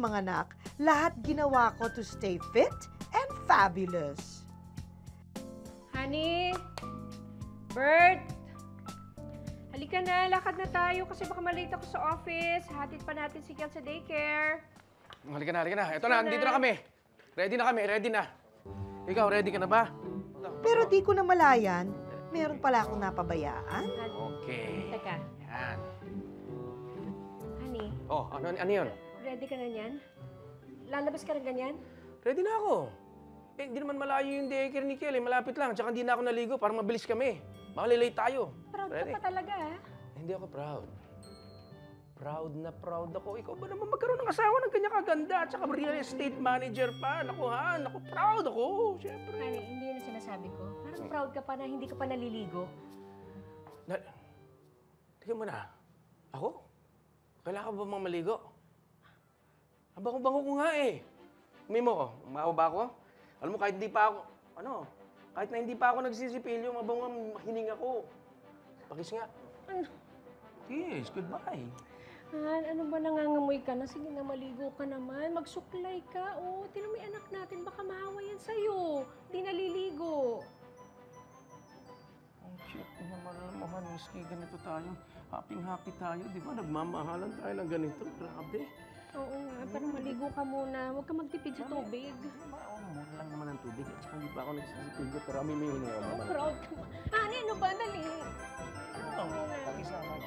mga anak, lahat ginawa ko to stay fit and fabulous. Honey? Bert? Halika na, lakad na tayo kasi baka malate ako sa office. Hatid pa natin si Kel sa daycare. Halika na, halika na. Ito na, andito na kami. Ready na kami, ready na. Ikaw, ready ka na ba? Pero di ko na malayan, meron pala akong napabayaan. Okay. Teka, Yan. honey, Oh, ano yun? ready ka na niyan? Lalabas ka na ganyan? Ready na ako. Eh, hindi naman malayo yung daycare ni Kelly. Malapit lang. Tsaka hindi na ako naligo. Parang mabilis kami. Baka late tayo. Proud Ready? ka pa talaga, ha? Hindi ako proud. Proud na proud ako. Ikaw ba naman magkaroon ng asawa ng ganyan kaganda? At saka real estate manager pa. Naku, ha? Naku, proud ako. Siyempre. Honey, hindi yun ang sinasabi ko. Parang proud ka pa na hindi ka pa naliligo. Tingnan mo na. Ako? Kailangan ba bang maligo? Ang bango-bango ko nga eh. Mimo ko, umawa ba ako? Alam mo, kahit hindi pa ako, kahit na hindi pa ako nagsisipilyo, mabango ang hininga ko. Pakis nga. Ano? Yes, goodbye. Han, ano ba nangangamoy ka na? Sige na, maligo ka naman. Magsuklay ka. Oh, tinan mo yung anak natin. Baka maawa yan sa'yo. Hindi naliligo. Ang cute naman mo, Miski. Ganito tayo. Happy tayo, di ba? Nagmamahalan tayo ng ganito. Grabe. Oo nga, pero maligo ka muna. Huwag ka magtipid sa tubig. Mura lang naman ang tubig. At saka hindi pa ako nagsisipilyo, pero may hininga Oh, naman. proud ka ba? Hani, ano ba? Dali. Pakis naman.